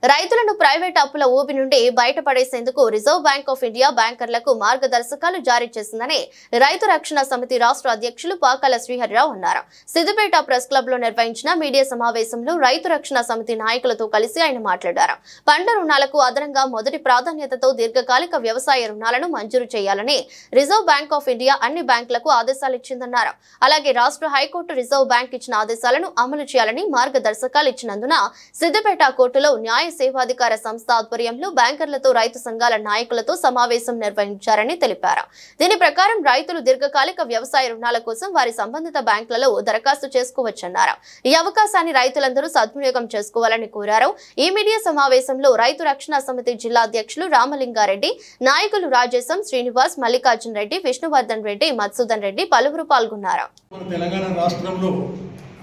రైతులను ప్రైవేట్ అప్పుల ఊబి నుండి బయటపడేసేందుకు రిజర్వ్ బ్యాంక్ ఆఫ్ ఇండియా బ్యాంకర్లకు మార్గదర్శకాలు జారీ చేసిందని రైతు రక్షణ సమితి రాష్ట్ర అధ్యక్షులు పాకాల శ్రీహరిరావు అన్నారు. సిద్దిపేట ప్రెస్ క్లబ్ లో నిర్వహించిన మీడియా సమావేశంలో రైతు రక్షణ సమితి నాయకులతో కలిసి ఆయన మాట్లాడారు. పంట రుణాలకు అదనంగా మొదటి ప్రాధాన్యతతో దీర్ఘకాలిక వ్యవసాయ రుణాలను మంజూరు చేయాలని రిజర్వ్ బ్యాంక్ ఆఫ్ ఇండియా అన్ని బ్యాంకులకు ఆదేశాలు ఇచ్చిందన్నారు. అలాగే రాష్ట్ర హైకోర్టు రిజర్వ్ బ్యాంక్ ఇచ్చిన ఆదేశాలను అమలు చేయాలని మార్గదర్శకాలు ఇచ్చినందున సిద్దిపేట కోర్టులో న్యాయ సేవాధికార సంస్థ ఆధ్వర్యంలో బ్యాంకర్లతో రైతు సంఘాల నాయకులతో సమావేశం నిర్వహించారని తెలిపారు. దీని ప్రకారం రైతులు దీర్ఘకాలిక వ్యవసాయ రుణాల కోసం వారి సంబంధిత బ్యాంకులలో దరఖాస్తు చేసుకోవచ్చన్నారు. ఈ అవకాశాన్ని రైతులందరూ సద్వినియోగం చేసుకోవాలని కోరారు. ఈ మీడియా సమావేశంలో రైతు రక్షణ సమితి జిల్లా అధ్యక్షులు రామలింగారెడ్డి, నాయకులు రాజేశం, శ్రీనివాస్, మల్లికార్జున్ రెడ్డి, విష్ణువర్ధన్ రెడ్డి, మత్సూదన్ రెడ్డి పలువురు పాల్గొన్నారు. తెలంగాణ రాష్ట్రంలో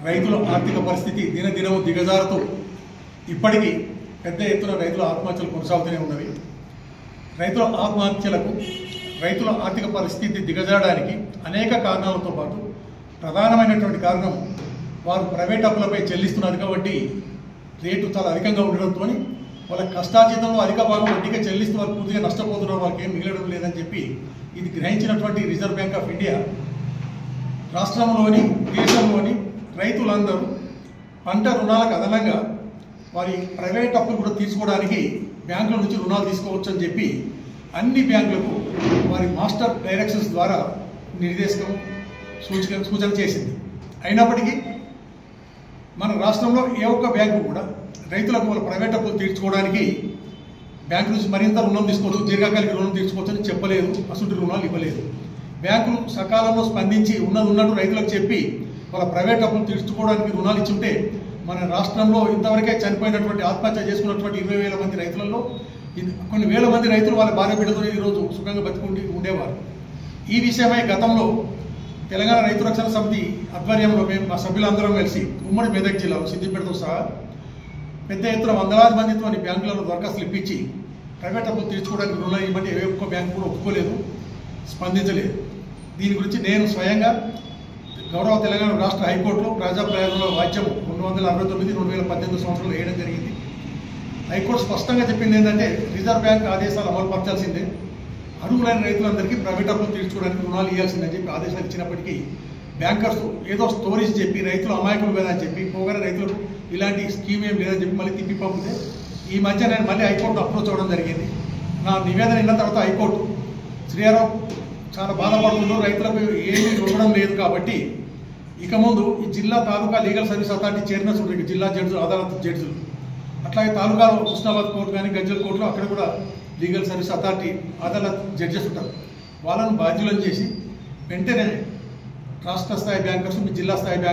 రైతుల ఆర్థిక పరిస్థితి దినదినము దిగజారుతూ ఇప్పటికీ పెద్ద ఎత్తున రైతుల ఆత్మహత్యలు కొనసాగుతూనే ఉన్నవి. రైతుల ఆత్మహత్యలకు రైతుల ఆర్థిక పరిస్థితి దిగజారడానికి అనేక కారణాలతో పాటు ప్రధానమైనటువంటి కారణం వారు ప్రైవేట్ అప్పులపై చెల్లిస్తున్న వడ్డీ రేటు చాలా అధికంగా ఉండడంతో వాళ్ళ కష్టార్జితంలో అధిక భాగం వడ్డీగా చెల్లిస్తూ వారు పూర్తిగా నష్టపోతున్నారు, వాళ్ళకి ఏం మిగలడం లేదని చెప్పి ఇది గ్రహించినటువంటి రిజర్వ్ బ్యాంక్ ఆఫ్ ఇండియా రాష్ట్రంలోని దేశంలోని రైతులందరూ పంట రుణాలకు అదనంగా వారి ప్రైవేట్ అప్పులు కూడా తీసుకోవడానికి బ్యాంకుల నుంచి రుణాలు తీసుకోవచ్చు అని చెప్పి అన్ని బ్యాంకులకు వారి మాస్టర్ డైరెక్షన్స్ ద్వారా నిర్దేశకం సూచన చేసింది. అయినప్పటికీ మన రాష్ట్రంలో ఏ ఒక్క బ్యాంకు కూడా రైతులకు వాళ్ళ ప్రైవేట్ అప్పులు తీర్చుకోవడానికి బ్యాంకు నుంచి మరింత రుణం తీసుకోవచ్చు, దీర్ఘకాలిక రుణం తీర్చుకోవచ్చు అని చెప్పలేదు, అసలు రుణాలు ఇవ్వలేదు. బ్యాంకులు సకాలంలో స్పందించి ఉన్నట్టు రైతులకు చెప్పి వాళ్ళ ప్రైవేట్ అప్పులు తీర్చుకోవడానికి రుణాలు ఇచ్చుంటే మన రాష్ట్రంలో ఇంతవరకే చనిపోయినటువంటి ఆత్మహత్య చేసుకున్నటువంటి 20,000 మంది రైతులలో కొన్ని వేల మంది రైతులు వాళ్ళ భార్య బిడ్డతో ఈరోజు సుఖంగా బతుకుండి ఉండేవారు. ఈ విషయమై గతంలో తెలంగాణ రైతు రక్షణ సమితి ఆధ్వర్యంలో మేము మా సభ్యులందరం కలిసి ఉమ్మడి మెదక్ జిల్లాలో సిద్దిపేటతో సహా పెద్ద ఎత్తున వందలాది మందితో బ్యాంకులలో దరఖాస్తులు ఇప్పించి ప్రైవేట్ అప్పులు తీర్చుకోవడానికి రుణాలు ఇవ్వమంటే ఏ ఒక్క బ్యాంకు కూడా ఒప్పుకోలేదు, స్పందించలేదు. దీని గురించి నేను స్వయంగా గౌరవ తెలంగాణ రాష్ట్ర హైకోర్టులో ప్రజా ప్రయోజనాల వాద్యం 269/2018 సంవత్సరంలో వేయడం జరిగింది. హైకోర్టు స్పష్టంగా చెప్పింది ఏంటంటే రిజర్వ్ బ్యాంక్ ఆదేశాలు అమలుపరచాల్సిందే, అర్హులైన రైతులందరికీ ప్రైవేట్ అప్పులు తీర్చుకోవడానికి రుణాలు ఇవ్వాల్సిందని చెప్పి ఆదేశాలు ఇచ్చినప్పటికీ బ్యాంకర్స్ ఏదో స్టోరీస్ చెప్పి రైతులు అమాయకులు కదా అని చెప్పి పోగానే రైతులకు ఇలాంటి స్కీమ్ ఏం లేదని చెప్పి మళ్ళీ తిప్పి పంపితే ఈ మధ్య నేను మళ్ళీ హైకోర్టు అప్రోచ్ అవ్వడం జరిగింది. నా నివేదన విన్న తర్వాత హైకోర్టు శ్రీరావు చాలా బాధపడుతున్నారు, రైతులకు ఏమీ ఇవ్వడం లేదు కాబట్టి ఇక ముందు ఈ జిల్లా తాలూకా లీగల్ సర్వీస్ అథారిటీ చైర్మన్స్ ఉంటారు, జిల్లా జడ్జిలు, అదాలత్ జడ్జిలు, అట్లాగే తాలూకాలో హుస్నాబాద్ కోర్టు కానీ గజ్జల్ కోర్టులో అక్కడ కూడా legal service authority Adalat judges ఉంటారు. వాళ్ళను బాధ్యులను చేసి వెంటనే రాష్ట్ర స్థాయి బ్యాంకర్స్, జిల్లా స్థాయి బ్యాంకర్స్